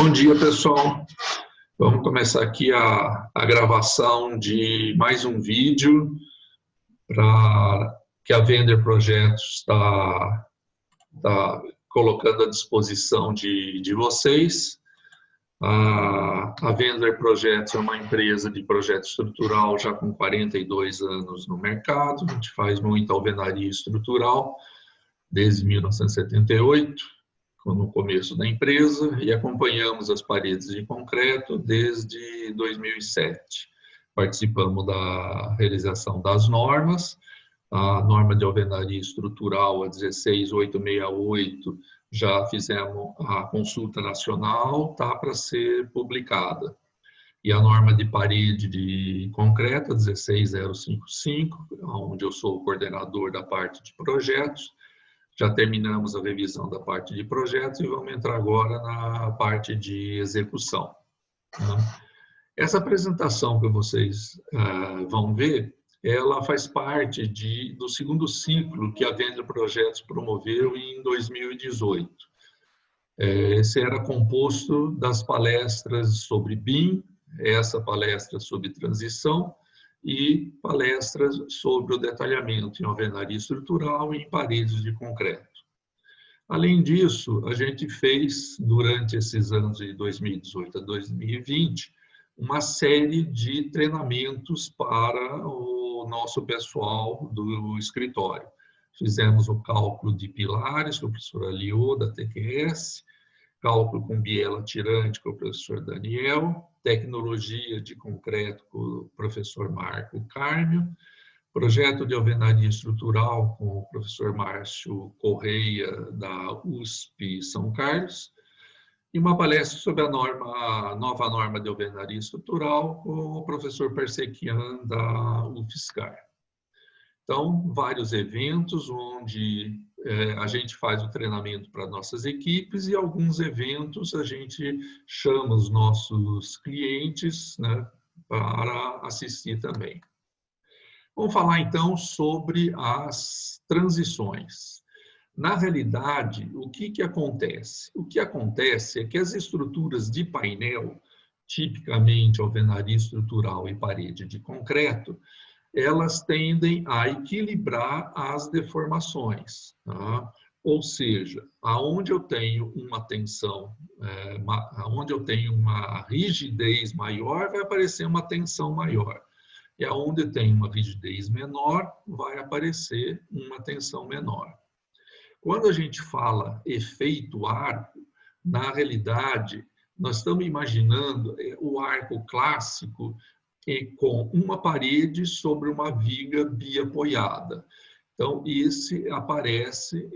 Bom dia, pessoal. Vamos começar aqui a gravação de mais um vídeo que a Vender Projetos está colocando à disposição de vocês. A Vender Projetos é uma empresa de projeto estrutural já com 42 anos no mercado. A gente faz muita alvenaria estrutural desde 1978. No começo da empresa, e acompanhamos as paredes de concreto desde 2007. Participamos da realização das normas, a norma de alvenaria estrutural, a 16868, já fizemos a consulta nacional, está para ser publicada. E a norma de parede de concreto, a 16055, onde eu sou o coordenador da parte de projetos. Já terminamos a revisão da parte de projetos e vamos entrar agora na parte de execução. Essa apresentação que vocês vão ver, ela faz parte do segundo ciclo que a Vender Projetos promoveu em 2018. Esse era composto das palestras sobre BIM, essa palestra sobre transição, e palestras sobre o detalhamento em alvenaria estrutural e em paredes de concreto. Além disso, a gente fez, durante esses anos de 2018 a 2020, uma série de treinamentos para o nosso pessoal do escritório. Fizemos o cálculo de pilares com o professor Aliô, da TQS, cálculo com biela tirante com o professor Daniel, tecnologia de concreto com o professor Marco Cármio, projeto de alvenaria estrutural com o professor Márcio Correia, da USP São Carlos, e uma palestra sobre a nova norma de alvenaria estrutural com o professor Persequian, da UFSCar. Então, vários eventos onde a gente faz o treinamento para nossas equipes e alguns eventos a gente chama os nossos clientes, né, para assistir também. Vamos falar então sobre as transições. Na realidade, o que acontece? O que acontece é que as estruturas de painel, tipicamente alvenaria estrutural e parede de concreto, elas tendem a equilibrar as deformações, tá? Ou seja, aonde eu tenho uma tensão, aonde eu tenho uma rigidez maior, vai aparecer uma tensão maior. E aonde eu tenho uma rigidez menor, vai aparecer uma tensão menor. Quando a gente fala efeito arco, na realidade, nós estamos imaginando o arco clássico com uma parede sobre uma viga biapoiada. Então, esse aparece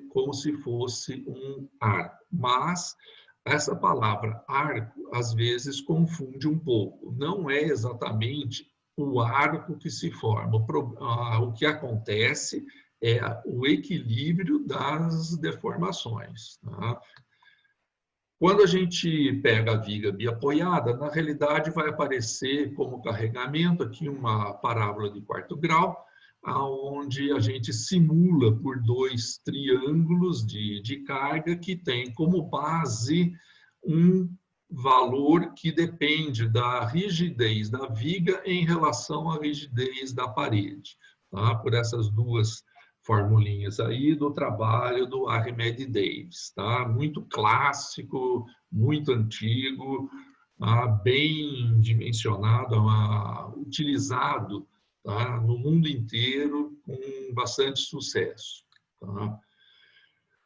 como se fosse um arco. Mas essa palavra arco, às vezes, confunde um pouco. Não é exatamente o arco que se forma. O que acontece é o equilíbrio das deformações, tá? Quando a gente pega a viga biapoiada, na realidade vai aparecer como carregamento aqui uma parábola de quarto grau, onde a gente simula por dois triângulos de carga que tem como base um valor que depende da rigidez da viga em relação à rigidez da parede, tá? Por essas duas formulinhas aí do trabalho do Archimedes Davis, tá? Muito clássico, muito antigo, tá? Bem dimensionado, utilizado, tá? No mundo inteiro com bastante sucesso, tá?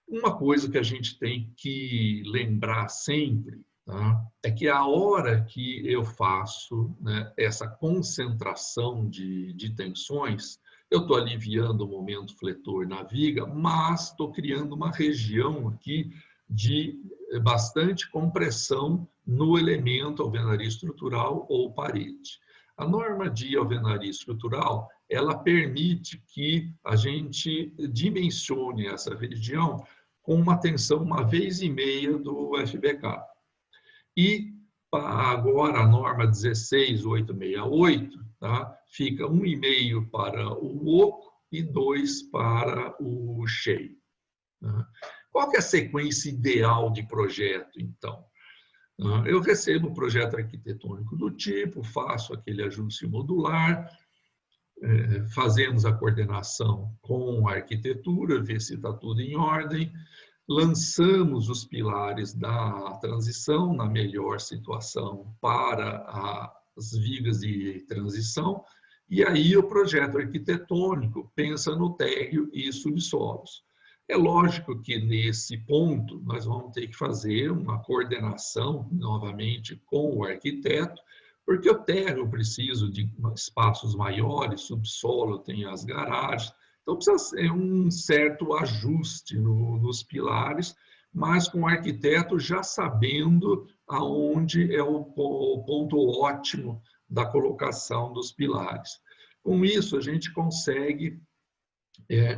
Uma coisa que a gente tem que lembrar sempre, tá? É que a hora que eu faço, né, essa concentração de tensões, eu estou aliviando o momento fletor na viga, mas estou criando uma região aqui de bastante compressão no elemento alvenaria estrutural ou parede. A norma de alvenaria estrutural, ela permite que a gente dimensione essa região com uma tensão 1,5 vezes do FBK. E agora a norma 16868, tá? Fica 1,5 para o oco e 2 para o cheio. Tá? Qual que é a sequência ideal de projeto, então? Eu recebo o projeto arquitetônico do tipo, faço aquele ajuste modular, fazemos a coordenação com a arquitetura, ver se está tudo em ordem, lançamos os pilares da transição na melhor situação para as vigas de transição, e aí o projeto arquitetônico pensa no térreo e subsolos. É lógico que nesse ponto nós vamos ter que fazer uma coordenação novamente com o arquiteto, porque o térreo precisa de espaços maiores, subsolo tem as garagens, então precisa ser um certo ajuste nos pilares, mas com o arquiteto já sabendo aonde é o ponto ótimo da colocação dos pilares. Com isso, a gente consegue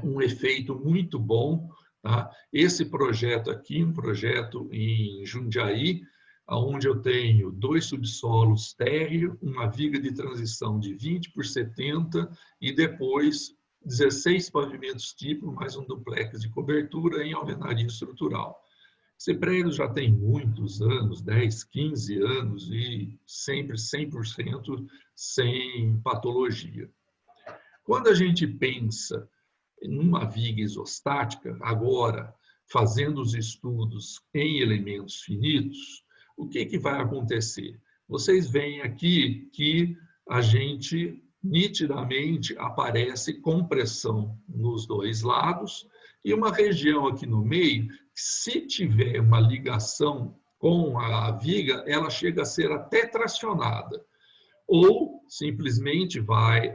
um efeito muito bom. Tá? Esse projeto aqui, um projeto em Jundiaí, onde eu tenho 2 subsolos térreo, uma viga de transição de 20 por 70 e depois 16 pavimentos tipo, mais um duplex de cobertura em alvenaria estrutural. Esse prédio já tem muitos anos, 10, 15 anos e sempre 100% sem patologia. Quando a gente pensa numa viga isostática, agora fazendo os estudos em elementos finitos, o que vai acontecer? Vocês veem aqui que a gente nitidamente aparece compressão nos 2 lados e uma região aqui no meio, se tiver uma ligação com a viga, ela chega a ser até tracionada. Ou simplesmente vai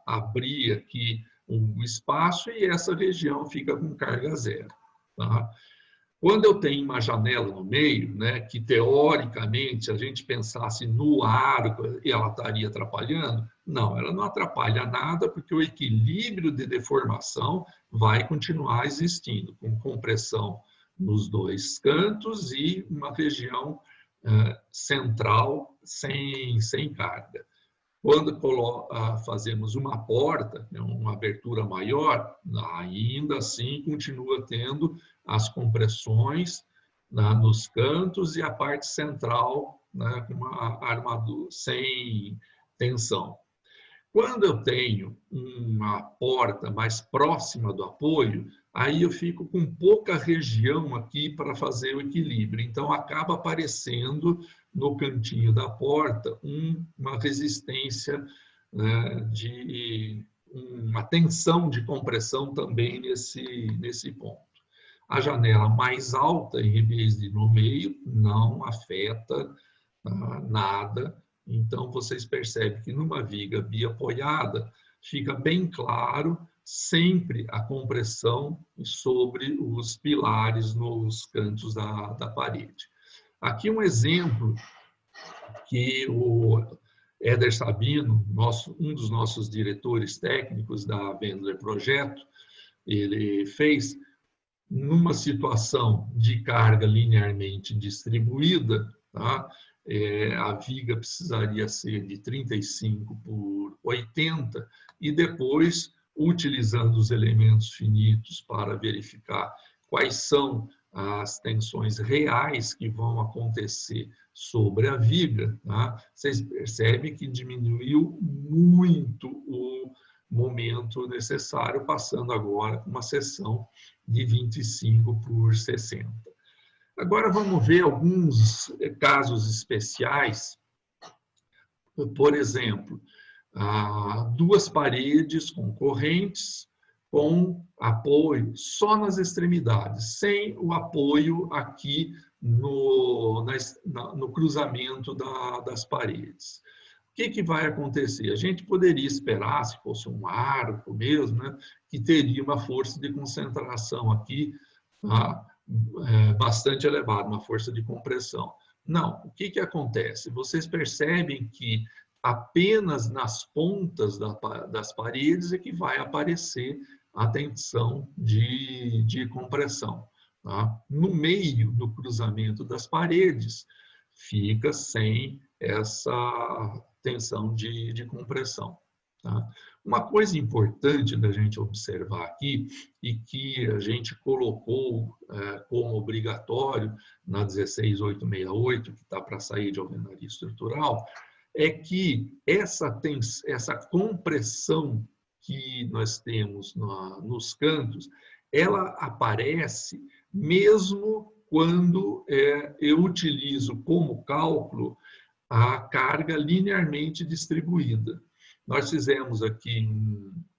abrir aqui um espaço e essa região fica com carga zero. Tá? Quando eu tenho uma janela no meio, né, que teoricamente, se a gente pensasse no arco, ela estaria atrapalhando, não, ela não atrapalha nada, porque o equilíbrio de deformação vai continuar existindo, com compressão nos 2 cantos e uma região central sem carga. Quando fazemos uma porta, uma abertura maior, ainda assim continua tendo as compressões nos cantos e a parte central com uma armadura sem tensão. Quando eu tenho uma porta mais próxima do apoio, aí eu fico com pouca região aqui para fazer o equilíbrio. Então, acaba aparecendo no cantinho da porta uma resistência, né, de uma tensão de compressão também nesse ponto. A janela mais alta, em vez de no meio, não afeta nada. Então, vocês percebem que numa viga biapoiada fica bem claro sempre a compressão sobre os pilares nos cantos da parede. Aqui um exemplo que o Éder Sabino, um dos nossos diretores técnicos da Wendler Projeto, ele fez numa situação de carga linearmente distribuída, tá? A viga precisaria ser de 35 por 80 e depois, utilizando os elementos finitos para verificar quais são as tensões reais que vão acontecer sobre a viga, tá? Vocês percebem que diminuiu muito o momento necessário, passando agora uma seção de 25 por 60. Agora vamos ver alguns casos especiais. Por exemplo, 2 paredes concorrentes com apoio só nas extremidades, sem o apoio aqui no cruzamento das paredes. O que vai acontecer? A gente poderia esperar, se fosse um arco mesmo, né, que teria uma força de concentração aqui bastante elevada, uma força de compressão. Não, o que acontece? Vocês percebem que apenas nas pontas das paredes é que vai aparecer a tensão de compressão. Tá? No meio do cruzamento das paredes, fica sem essa tensão de compressão. Tá? Uma coisa importante da gente observar aqui, e que a gente colocou como obrigatório na 16868, que está para sair de alvenaria estrutural, é que essa compressão que nós temos nos cantos, ela aparece mesmo quando eu utilizo como cálculo a carga linearmente distribuída. Nós fizemos aqui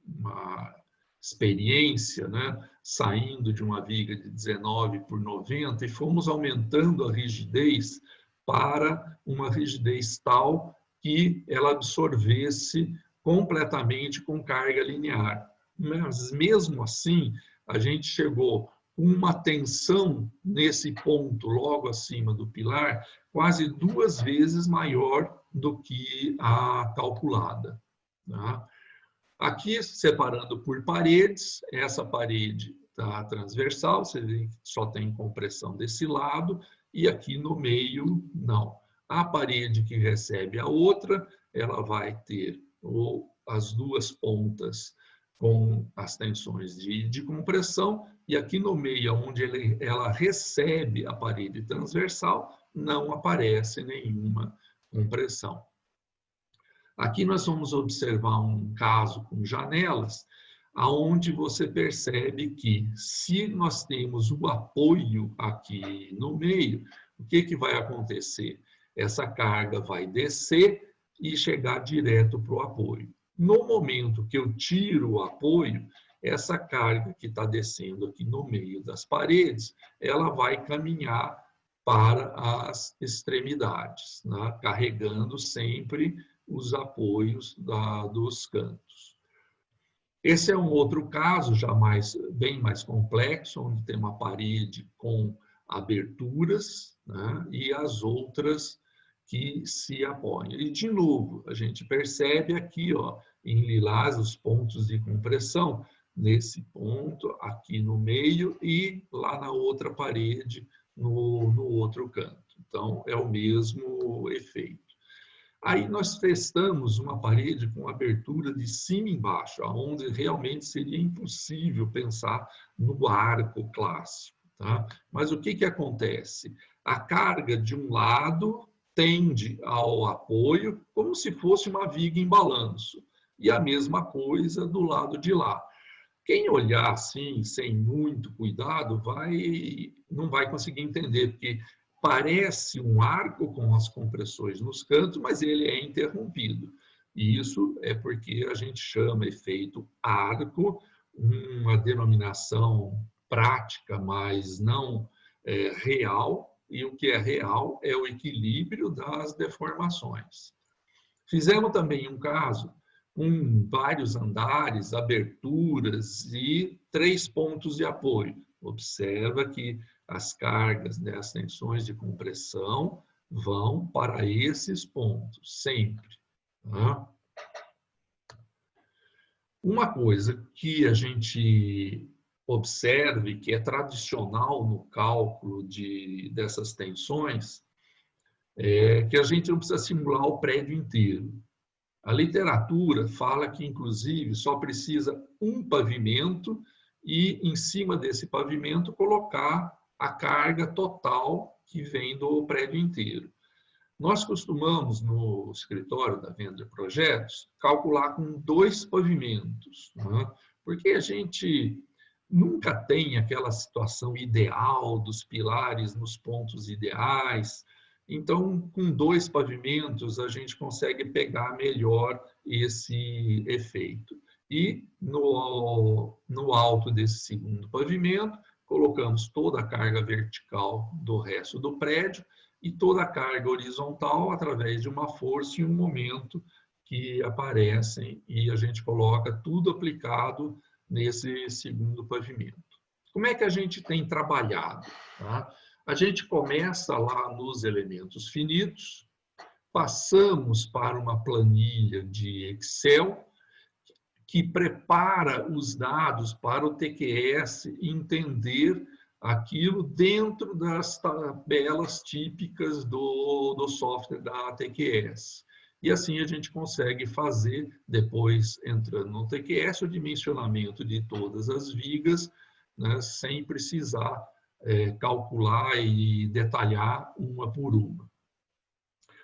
uma experiência, né, saindo de uma viga de 19 por 90 e fomos aumentando a rigidez para uma rigidez tal que ela absorvesse completamente com carga linear. Mas mesmo assim, a gente chegou com uma tensão nesse ponto logo acima do pilar quase 2 vezes maior do que a calculada. Tá? Aqui, separando por paredes, essa parede está transversal, você vê que só tem compressão desse lado, e aqui no meio, não. A parede que recebe a outra, ela vai ter as duas pontas com as tensões de compressão, e aqui no meio, onde ela recebe a parede transversal, não aparece nenhuma compressão. Aqui nós vamos observar um caso com janelas, aonde você percebe que se nós temos o apoio aqui no meio, o que vai acontecer? Essa carga vai descer e chegar direto para o apoio. No momento que eu tiro o apoio, essa carga que está descendo aqui no meio das paredes, ela vai caminhar para as extremidades, né? Carregando sempre os apoios dos cantos. Esse é um outro caso, já bem mais complexo, onde tem uma parede com aberturas, né, e as outras que se apoiam. E, de novo, a gente percebe aqui, ó, em lilás, os pontos de compressão, nesse ponto, aqui no meio, e lá na outra parede, no outro canto. Então, é o mesmo efeito. Aí nós testamos uma parede com abertura de cima e embaixo, onde realmente seria impossível pensar no arco clássico. Tá? Mas o que acontece? A carga de um lado tende ao apoio como se fosse uma viga em balanço. E a mesma coisa do lado de lá. Quem olhar assim, sem muito cuidado, não vai conseguir entender, porque parece um arco com as compressões nos cantos, mas ele é interrompido. E isso é porque a gente chama efeito arco, uma denominação prática, mas não real, e o que é real é o equilíbrio das deformações. Fizemos também um caso com vários andares, aberturas e 3 pontos de apoio. Observa que as cargas das tensões de compressão vão para esses pontos, sempre. Tá? Uma coisa que a gente observe, que é tradicional no cálculo dessas tensões, é que a gente não precisa simular o prédio inteiro. A literatura fala que, inclusive, só precisa um pavimento e, em cima desse pavimento, colocar a carga total que vem do prédio inteiro. Nós costumamos, no escritório da Vendor Projetos, calcular com 2 pavimentos, né? Porque a gente nunca tem aquela situação ideal dos pilares nos pontos ideais. Então, com 2 pavimentos, a gente consegue pegar melhor esse efeito. E no alto desse segundo pavimento, colocamos toda a carga vertical do resto do prédio e toda a carga horizontal através de uma força e um momento que aparecem, e a gente coloca tudo aplicado nesse segundo pavimento. Como é que a gente tem trabalhado? Tá? A gente começa lá nos elementos finitos, passamos para uma planilha de Excel que prepara os dados para o TQS entender aquilo dentro das tabelas típicas do software da TQS. e assim a gente consegue fazer, depois entrando no TQS, o dimensionamento de todas as vigas, né, sem precisar calcular e detalhar uma por uma.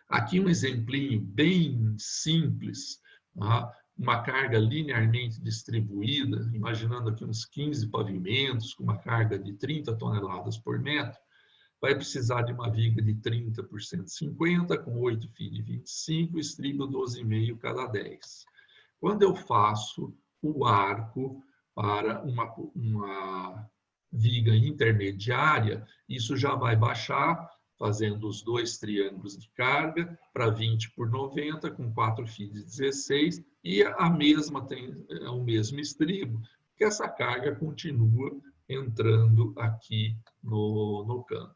Aqui um exemplinho bem simples, tá? Uma carga linearmente distribuída, imaginando aqui uns 15 pavimentos, com uma carga de 30 toneladas por metro, vai precisar de uma viga de 30 por 150, com 8 fios de 25, estribo 12,5 cada 10. Quando eu faço o arco para uma viga intermediária, isso já vai baixar, fazendo os dois triângulos de carga, para 20 por 90, com 4 fios de 16, e a mesma tem o mesmo estribo, que essa carga continua entrando aqui no canto.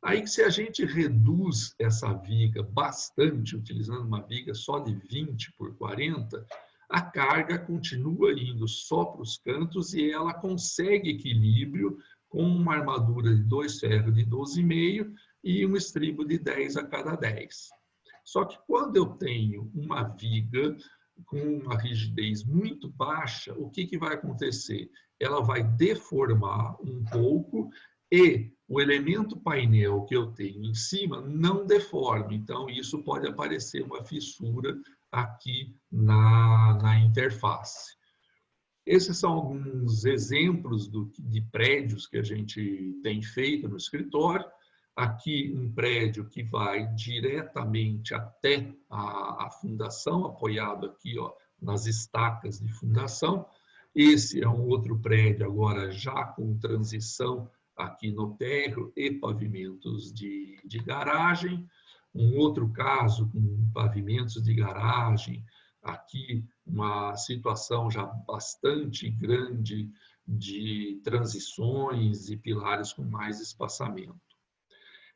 Aí, se a gente reduz essa viga bastante, utilizando uma viga só de 20 por 40, a carga continua indo só para os cantos e ela consegue equilíbrio com uma armadura de 2 ferros de 12,5 e um estribo de 10 a cada 10. Só que quando eu tenho uma viga com uma rigidez muito baixa, o que vai acontecer? Ela vai deformar um pouco e o elemento painel que eu tenho em cima não deforma. Então, isso pode aparecer uma fissura aqui na interface. Esses são alguns exemplos de prédios que a gente tem feito no escritório. Aqui um prédio que vai diretamente até a fundação, apoiado aqui nas estacas de fundação. Esse é um outro prédio agora já com transição aqui no térreo e pavimentos de garagem. Um outro caso com pavimentos de garagem, aqui uma situação já bastante grande de transições e pilares com mais espaçamento.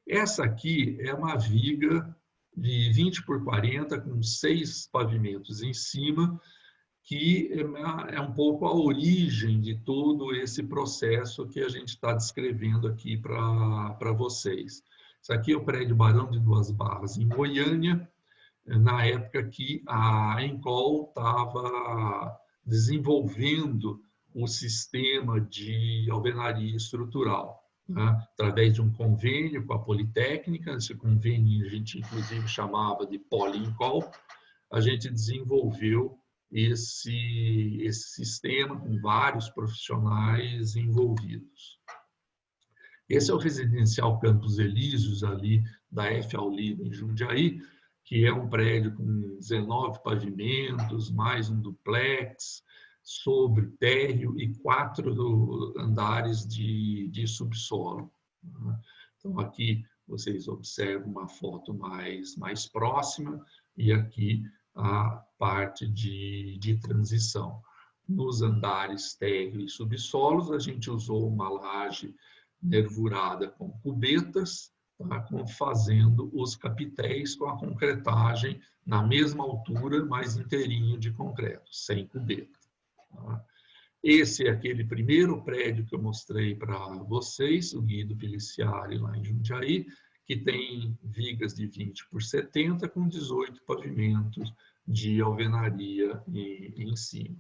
Essa aqui é uma viga de 20 por 40 com 6 pavimentos em cima, que é um pouco a origem de todo esse processo que a gente está descrevendo aqui para vocês. Isso aqui é o prédio Barão de Duas Barras, em Goiânia, na época que a Encol estava desenvolvendo o sistema de alvenaria estrutural, né? Através de um convênio com a Politécnica. Esse convênio a gente inclusive chamava de Poli-Encol. A gente desenvolveu esse sistema com vários profissionais envolvidos. Esse é o residencial Campos Elíseos, ali da F. Oliva, em Jundiaí, que é um prédio com 19 pavimentos, mais um duplex, sobre térreo e 4 andares de subsolo. Então, aqui vocês observam uma foto mais próxima, e aqui a parte de transição. Nos andares térreo e subsolos, a gente usou uma laje nervurada com cubetas, tá? Fazendo os capitéis com a concretagem na mesma altura, mas inteirinho de concreto, sem cubeta. Tá? Esse é aquele primeiro prédio que eu mostrei para vocês, o Guido Feliciari, lá em Jundiaí, que tem vigas de 20 por 70, com 18 pavimentos de alvenaria em cima.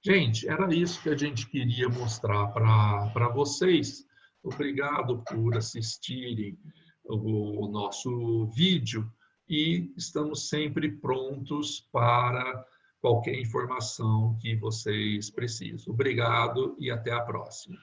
Gente, era isso que a gente queria mostrar para vocês. Obrigado por assistirem o nosso vídeo e estamos sempre prontos para qualquer informação que vocês precisam. Obrigado e até a próxima.